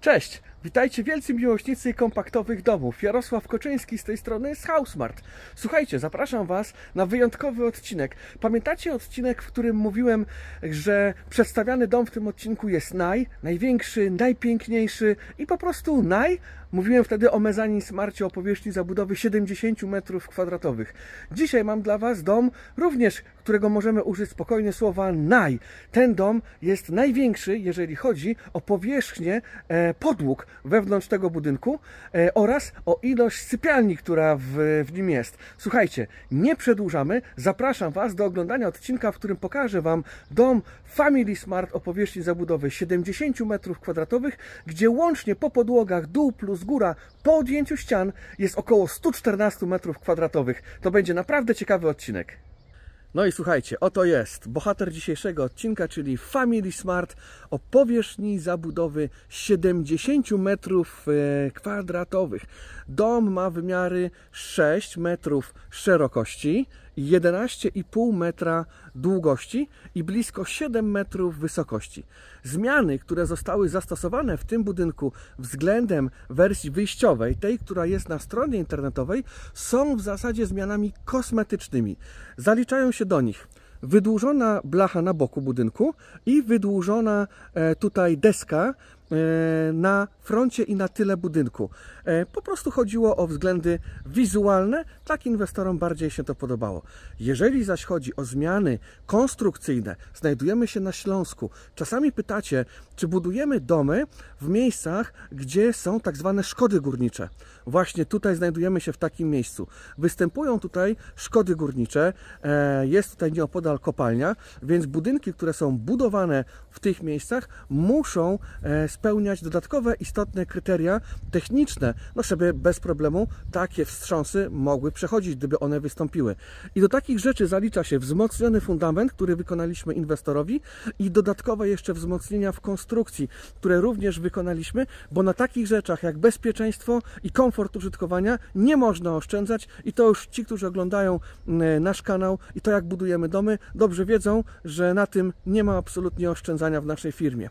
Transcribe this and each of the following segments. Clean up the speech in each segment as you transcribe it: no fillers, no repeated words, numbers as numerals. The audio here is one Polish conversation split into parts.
Cześć! Witajcie wielcy miłośnicy kompaktowych domów. Jarosław Koczyński z tej strony z HouseSmart. Słuchajcie, zapraszam Was na wyjątkowy odcinek. Pamiętacie odcinek, w którym mówiłem, że przedstawiany dom w tym odcinku jest największy, najpiękniejszy i po prostu Mówiłem wtedy o Mezzanine Smarcie o powierzchni zabudowy 70 m2. Dzisiaj mam dla Was dom również, którego możemy użyć spokojnie słowa Ten dom jest największy, jeżeli chodzi o powierzchnię podłóg wewnątrz tego budynku oraz o ilość sypialni, która w nim jest. Słuchajcie, nie przedłużamy. Zapraszam Was do oglądania odcinka, w którym pokażę Wam dom Family Smart o powierzchni zabudowy 70 m2, gdzie łącznie po podłogach dół plus góra po odjęciu ścian jest około 114 m2. To będzie naprawdę ciekawy odcinek. No i słuchajcie, oto jest bohater dzisiejszego odcinka, czyli Family Smart o powierzchni zabudowy 70 m2. Dom ma wymiary 6 metrów szerokości, 11,5 metra długości i blisko 7 metrów wysokości. Zmiany, które zostały zastosowane w tym budynku względem wersji wyjściowej, tej, która jest na stronie internetowej, są w zasadzie zmianami kosmetycznymi. Zaliczają się do nich wydłużona blacha na boku budynku i wydłużona tutaj deska na froncie i na tyle budynku. Po prostu chodziło o względy wizualne, tak inwestorom bardziej się to podobało. Jeżeli zaś chodzi o zmiany konstrukcyjne, znajdujemy się na Śląsku. Czasami pytacie, czy budujemy domy w miejscach, gdzie są tak zwane szkody górnicze. Właśnie tutaj znajdujemy się w takim miejscu. Występują tutaj szkody górnicze, jest tutaj nieopodal kopalnia, więc budynki, które są budowane w tych miejscach, muszą spełniać dodatkowe istotne kryteria techniczne, żeby bez problemu takie wstrząsy mogły przechodzić, gdyby one wystąpiły. I do takich rzeczy zalicza się wzmocniony fundament, który wykonaliśmy inwestorowi i dodatkowe jeszcze wzmocnienia w konstrukcji, które również wykonaliśmy, bo na takich rzeczach jak bezpieczeństwo i komfort użytkowania nie można oszczędzać i to już ci, którzy oglądają nasz kanał i to, jak budujemy domy, dobrze wiedzą, że na tym nie ma absolutnie oszczędzania w naszej firmie.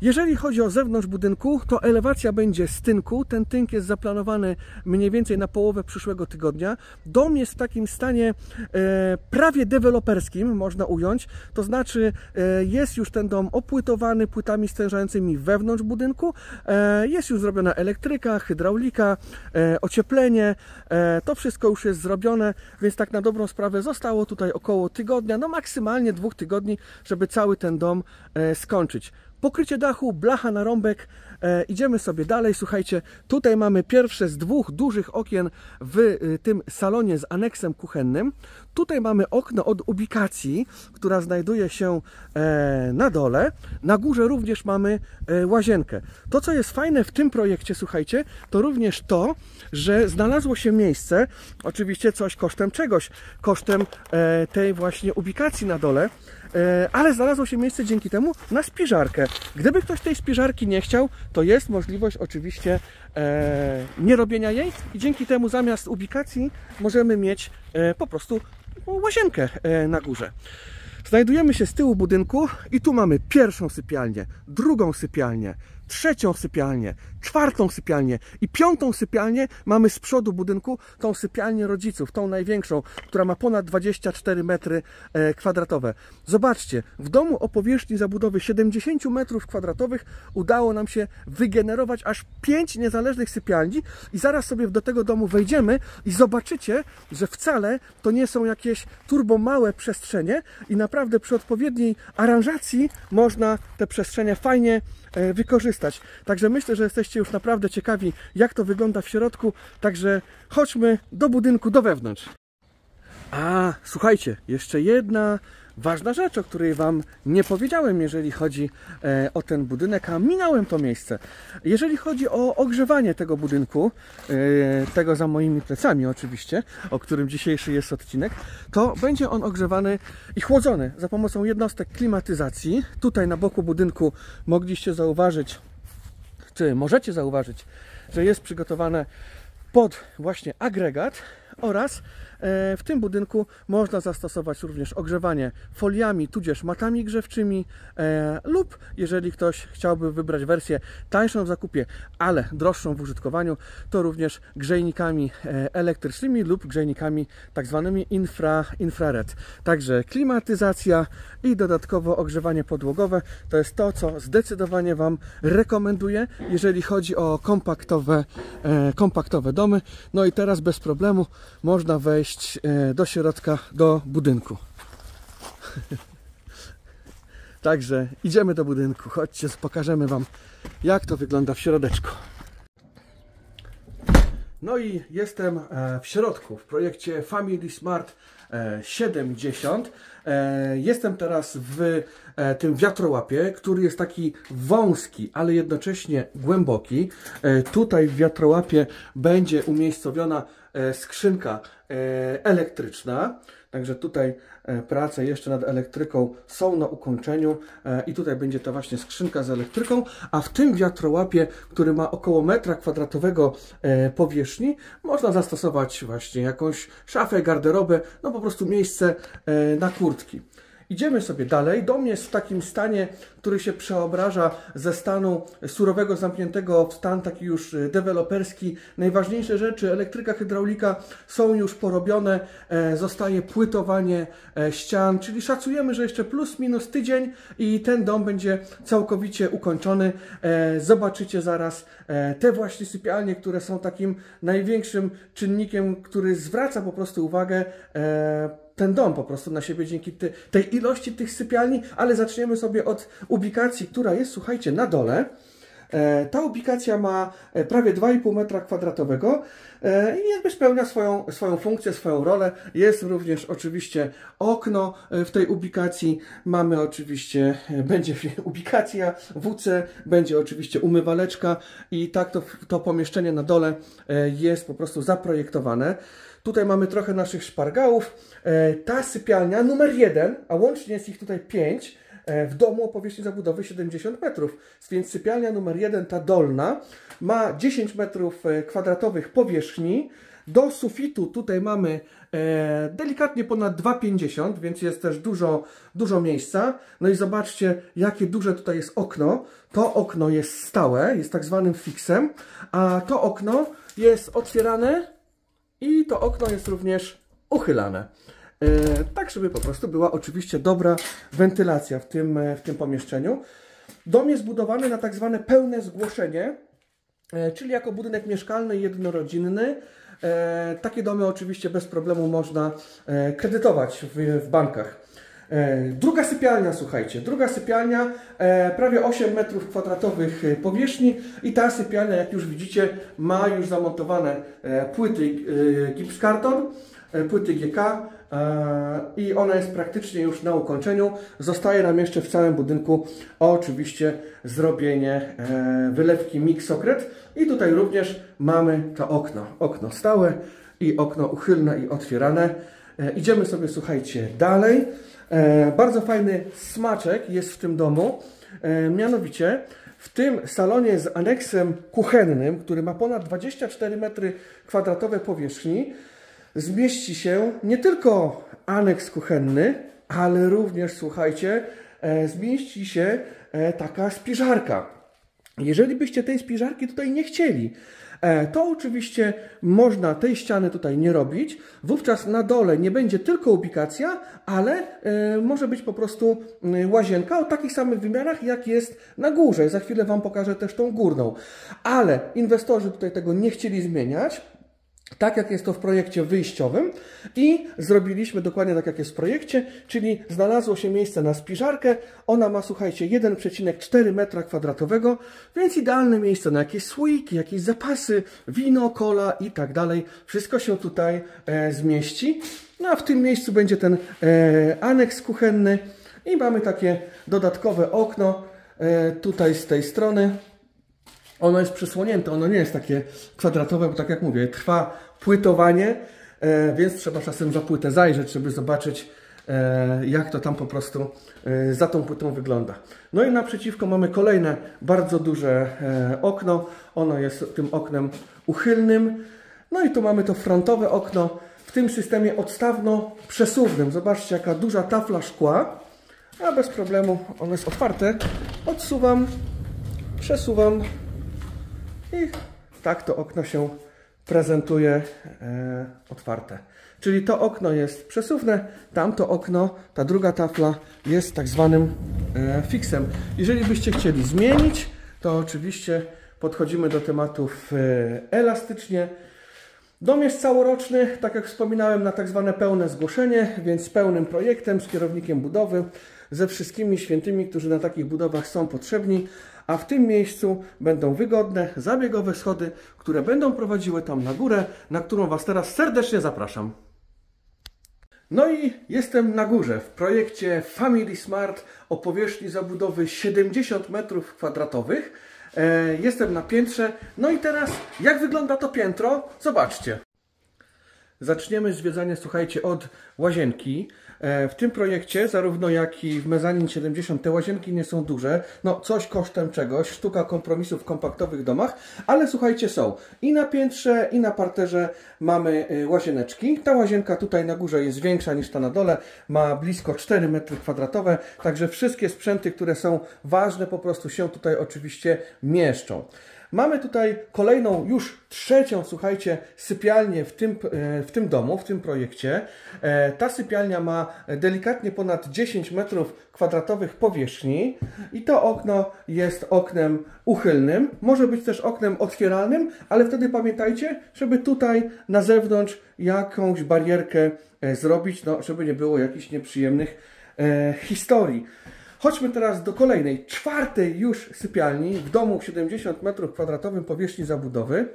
Jeżeli chodzi o zewnątrz budynku, to elewacja będzie z tynku. Ten tynk jest zaplanowany mniej więcej na połowę przyszłego tygodnia. Dom jest w takim stanie prawie deweloperskim, można ująć. To znaczy jest już ten dom opłytowany płytami stężającymi wewnątrz budynku. Jest już zrobiona elektryka, hydraulika, ocieplenie. To wszystko już jest zrobione, więc tak na dobrą sprawę zostało tutaj około tygodnia, no maksymalnie 2 tygodni, żeby cały ten dom skończyć. Pokrycie dachu, blacha na rąbek. Idziemy sobie dalej. Słuchajcie, tutaj mamy pierwsze z 2 dużych okien w tym salonie z aneksem kuchennym. Tutaj mamy okno od ubikacji, która znajduje się na dole. Na górze również mamy łazienkę. To, co jest fajne w tym projekcie, słuchajcie, to również to, że znalazło się miejsce, oczywiście coś kosztem czegoś, kosztem tej właśnie ubikacji na dole, ale znalazło się miejsce dzięki temu na spiżarkę. Gdyby ktoś tej spiżarki nie chciał, to jest możliwość oczywiście nie robienia jej i dzięki temu zamiast ubikacji możemy mieć po prostu łazienkę na górze. Znajdujemy się z tyłu budynku i tu mamy pierwszą sypialnię, drugą sypialnię, trzecią sypialnię, czwartą sypialnię i 5. sypialnię mamy z przodu budynku, tą sypialnię rodziców, tą największą, która ma ponad 24 metry kwadratowe. Zobaczcie, w domu o powierzchni zabudowy 70 m2 udało nam się wygenerować aż 5 niezależnych sypialni i zaraz sobie do tego domu wejdziemy i zobaczycie, że wcale to nie są jakieś turbo małe przestrzenie i naprawdę przy odpowiedniej aranżacji można te przestrzenie fajnie wykorzystać. Także myślę, że jesteście już naprawdę ciekawi, jak to wygląda w środku. Także chodźmy do budynku, do wewnątrz. A, słuchajcie, jeszcze jedna ważna rzecz, o której Wam nie powiedziałem, jeżeli chodzi o ten budynek, a minąłem to miejsce. Jeżeli chodzi o ogrzewanie tego budynku, tego za moimi plecami oczywiście, o którym dzisiejszy jest odcinek, to będzie on ogrzewany i chłodzony za pomocą jednostek klimatyzacji. Tutaj na boku budynku mogliście zauważyć, czy możecie zauważyć, że jest przygotowane pod właśnie agregat oraz W tym budynku można zastosować również ogrzewanie foliami, tudzież matami grzewczymi lub jeżeli ktoś chciałby wybrać wersję tańszą w zakupie, ale droższą w użytkowaniu, to również grzejnikami elektrycznymi lub grzejnikami tak zwanymi infrared. Także klimatyzacja i dodatkowo ogrzewanie podłogowe to jest to, co zdecydowanie Wam rekomenduję, jeżeli chodzi o kompaktowe domy. No i teraz bez problemu można wejść do środka, do budynku. Także idziemy do budynku. Chodźcie, pokażemy Wam, jak to wygląda w środeczku. No i jestem w środku, w projekcie Family Smart 70. Jestem teraz w tym wiatrołapie, który jest taki wąski, ale jednocześnie głęboki. Tutaj w wiatrołapie będzie umiejscowiona skrzynka elektryczna. Także tutaj prace jeszcze nad elektryką są na ukończeniu i tutaj będzie to właśnie skrzynka z elektryką, a w tym wiatrołapie, który ma około metra kwadratowego powierzchni, można zastosować właśnie jakąś szafę, garderobę, no po prostu miejsce na kurtki. Idziemy sobie dalej. Dom jest w takim stanie, który się przeobraża ze stanu surowego, zamkniętego w stan taki już deweloperski. Najważniejsze rzeczy, elektryka, hydraulika są już porobione, zostaje płytowanie ścian, czyli szacujemy, że jeszcze plus minus tydzień i ten dom będzie całkowicie ukończony. Zobaczycie zaraz te właśnie sypialnie, które są takim największym czynnikiem, który zwraca po prostu uwagę ten dom po prostu na siebie dzięki tej ilości tych sypialni, ale zaczniemy sobie od ubikacji, która jest, słuchajcie, na dole. Ta ubikacja ma prawie 2,5 metra kwadratowego i jakby spełnia swoją funkcję, swoją rolę. Jest również oczywiście okno w tej ubikacji. Mamy oczywiście, będzie ubikacja WC, będzie oczywiście umywaleczka i tak to pomieszczenie na dole jest po prostu zaprojektowane. Tutaj mamy trochę naszych szpargałów. Ta sypialnia numer 1, a łącznie jest ich tutaj 5, w domu o powierzchni zabudowy 70 metrów. Więc sypialnia numer 1, ta dolna, ma 10 metrów kwadratowych powierzchni. Do sufitu tutaj mamy delikatnie ponad 2,50, więc jest też dużo miejsca. No i zobaczcie, jakie duże tutaj jest okno. To okno jest stałe, jest tak zwanym fixem, a to okno jest otwierane i to okno jest również uchylane. Tak, żeby po prostu była oczywiście dobra wentylacja w tym pomieszczeniu. Dom jest budowany na tak zwane pełne zgłoszenie, czyli jako budynek mieszkalny jednorodzinny. Takie domy oczywiście bez problemu można kredytować w bankach. Druga sypialnia, słuchajcie, prawie 8 metrów kwadratowych powierzchni i ta sypialnia, jak już widzicie, ma już zamontowane płyty gipskarton, płyty GK i ona jest praktycznie już na ukończeniu. Zostaje nam jeszcze w całym budynku oczywiście zrobienie wylewki Mixokret i tutaj również mamy to okno stałe i okno uchylne i otwierane. Idziemy sobie, słuchajcie, dalej. Bardzo fajny smaczek jest w tym domu, mianowicie w tym salonie z aneksem kuchennym, który ma ponad 24 metry kwadratowe powierzchni, zmieści się nie tylko aneks kuchenny, ale również, słuchajcie, zmieści się taka spiżarka. Jeżeli byście tej spiżarki tutaj nie chcieli, to oczywiście można tej ściany tutaj nie robić. Wówczas na dole nie będzie tylko ubikacja, ale może być po prostu łazienka o takich samych wymiarach, jak jest na górze. Za chwilę Wam pokażę też tą górną. Ale inwestorzy tutaj tego nie chcieli zmieniać, tak jak jest to w projekcie wyjściowym i zrobiliśmy dokładnie tak jak jest w projekcie, czyli znalazło się miejsce na spiżarkę. Ona ma, słuchajcie, 1,4 metra kwadratowego, więc idealne miejsce na jakieś słoiki, jakieś zapasy, wino, cola i tak dalej. Wszystko się tutaj zmieści. No a w tym miejscu będzie ten aneks kuchenny i mamy takie dodatkowe okno tutaj z tej strony. Ono jest przysłonięte, ono nie jest takie kwadratowe, bo tak jak mówię, trwa płytowanie, więc trzeba czasem za płytę zajrzeć, żeby zobaczyć, jak to tam po prostu za tą płytą wygląda. No i naprzeciwko mamy kolejne bardzo duże okno. Ono jest tym oknem uchylnym. No i tu mamy to frontowe okno. w tym systemie odstawno-przesuwnym. Zobaczcie, jaka duża tafla szkła, a bez problemu ono jest otwarte. Odsuwam, przesuwam i tak to okno się prezentuje otwarte. Czyli to okno jest przesuwne, tamto okno, ta druga tafla jest tak zwanym fixem. Jeżeli byście chcieli zmienić, to oczywiście podchodzimy do tematów elastycznie. Dom jest całoroczny, tak jak wspominałem, na tak zwane pełne zgłoszenie, więc z pełnym projektem, z kierownikiem budowy, ze wszystkimi świętymi, którzy na takich budowach są potrzebni, a w tym miejscu będą wygodne, zabiegowe schody, które będą prowadziły tam na górę, na którą Was teraz serdecznie zapraszam. No i jestem na górze w projekcie Family Smart o powierzchni zabudowy 70 m². Jestem na piętrze. No i teraz jak wygląda to piętro? Zobaczcie. Zaczniemy zwiedzanie, słuchajcie, od łazienki. W tym projekcie, zarówno jak i w Mezanin 70, te łazienki nie są duże. No, coś kosztem czegoś. Sztuka kompromisów w kompaktowych domach. Ale słuchajcie, są i na piętrze, i na parterze mamy łazieneczki. Ta łazienka tutaj na górze jest większa niż ta na dole. Ma blisko 4 m². Także wszystkie sprzęty, które są ważne, po prostu się tutaj oczywiście mieszczą. Mamy tutaj kolejną, już trzecią, słuchajcie, sypialnię w tym domu, w tym projekcie. Ta sypialnia ma delikatnie ponad 10 m² powierzchni i to okno jest oknem uchylnym. Może być też oknem otwieralnym, ale wtedy pamiętajcie, żeby tutaj na zewnątrz jakąś barierkę zrobić, no, żeby nie było jakichś nieprzyjemnych historii. Chodźmy teraz do kolejnej, czwartej już sypialni w domu 70 m² powierzchni zabudowy.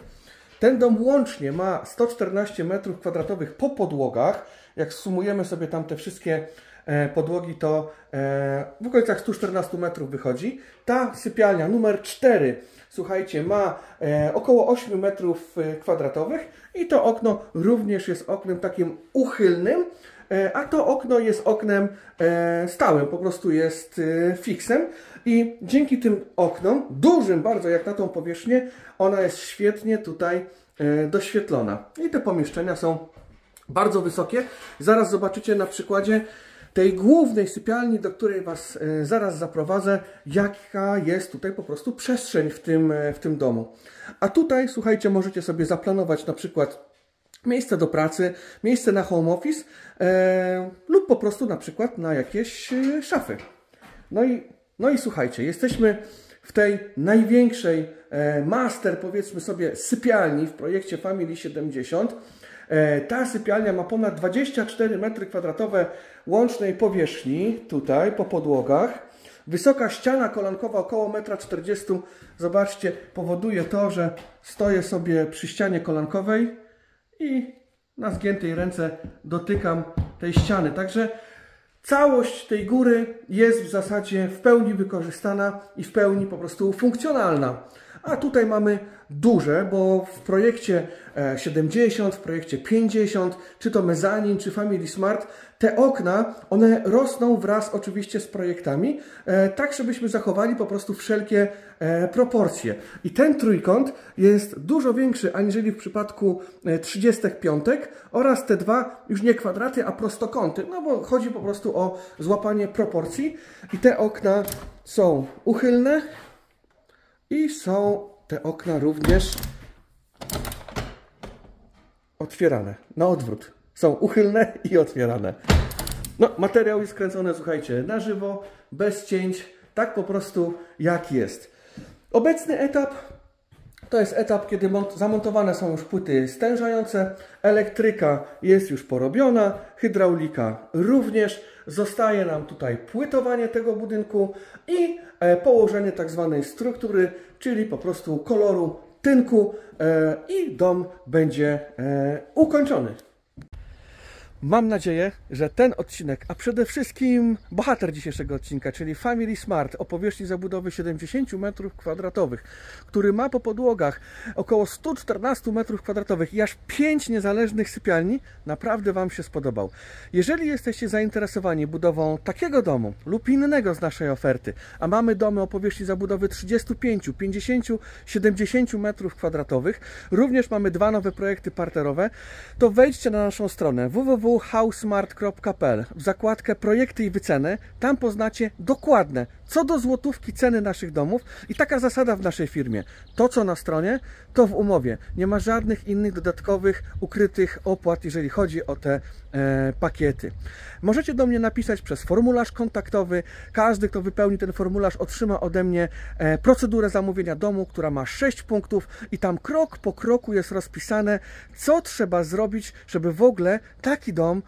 Ten dom łącznie ma 114 m² po podłogach. Jak sumujemy sobie tam te wszystkie podłogi, to w okolicach 114 metrów wychodzi. Ta sypialnia numer 4, słuchajcie, ma około 8 m² i to okno również jest oknem takim uchylnym. A to okno jest oknem stałym, po prostu jest fixem i dzięki tym oknom, dużym bardzo jak na tą powierzchnię, ona jest świetnie tutaj doświetlona. I te pomieszczenia są bardzo wysokie. Zaraz zobaczycie na przykładzie tej głównej sypialni, do której Was zaraz zaprowadzę, jaka jest tutaj po prostu przestrzeń w tym domu. A tutaj, słuchajcie, możecie sobie zaplanować na przykład miejsce do pracy, miejsce na home office lub po prostu na przykład na jakieś szafy. No i słuchajcie, jesteśmy w tej największej master, powiedzmy sobie, sypialni w projekcie Family 70. Ta sypialnia ma ponad 24 m² łącznej powierzchni, tutaj po podłogach. Wysoka ściana kolankowa około 1,40 m, zobaczcie, powoduje to, że stoję sobie przy ścianie kolankowej i na zgiętej ręce dotykam tej ściany. Także całość tej góry jest w zasadzie w pełni wykorzystana i w pełni po prostu funkcjonalna. A tutaj mamy duże, bo w projekcie 70, w projekcie 50, czy to Mezanin, czy Family Smart, te okna, one rosną wraz oczywiście z projektami, tak żebyśmy zachowali po prostu wszelkie proporcje. I ten trójkąt jest dużo większy aniżeli w przypadku 35 oraz te dwa już nie kwadraty, a prostokąty, no bo chodzi po prostu o złapanie proporcji i te okna są uchylne i są te okna również otwierane, na odwrót. Są uchylne i otwierane. No, materiał jest kręcony, słuchajcie, na żywo, bez cięć, tak po prostu jak jest. Obecny etap to jest etap, kiedy zamontowane są już płyty stężające, elektryka jest już porobiona, hydraulika również. Zostaje nam tutaj płytowanie tego budynku i położenie tak zwanej struktury, czyli po prostu koloru tynku i dom będzie ukończony. Mam nadzieję, że ten odcinek, a przede wszystkim bohater dzisiejszego odcinka, czyli Family Smart o powierzchni zabudowy 70 m2, który ma po podłogach około 114 m2 i aż 5 niezależnych sypialni, naprawdę Wam się spodobał. Jeżeli jesteście zainteresowani budową takiego domu lub innego z naszej oferty, a mamy domy o powierzchni zabudowy 35, 50, 70 m2, również mamy 2 nowe projekty parterowe, to wejdźcie na naszą stronę www.housesmart.pl w zakładkę projekty i wyceny. Tam poznacie dokładne, co do złotówki ceny naszych domów i taka zasada w naszej firmie. To, co na stronie, to w umowie. Nie ma żadnych innych dodatkowych, ukrytych opłat, jeżeli chodzi o te pakiety. Możecie do mnie napisać przez formularz kontaktowy. Każdy, kto wypełni ten formularz, otrzyma ode mnie procedurę zamówienia domu, która ma 6 punktów i tam krok po kroku jest rozpisane, co trzeba zrobić, żeby w ogóle taki dom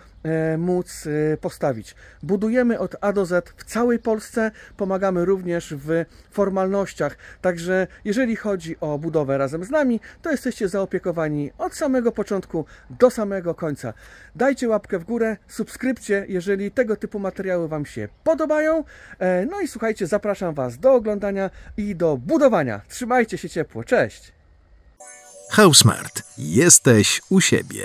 móc postawić. Budujemy od A do Z w całej Polsce, pomagamy również w formalnościach, także jeżeli chodzi o budowę razem z nami, to jesteście zaopiekowani od samego początku do samego końca. Dajcie łapkę w górę, subskrypcję, jeżeli tego typu materiały Wam się podobają. No i słuchajcie, zapraszam Was do oglądania i do budowania. Trzymajcie się ciepło, cześć! HouseSmart. Jesteś u siebie.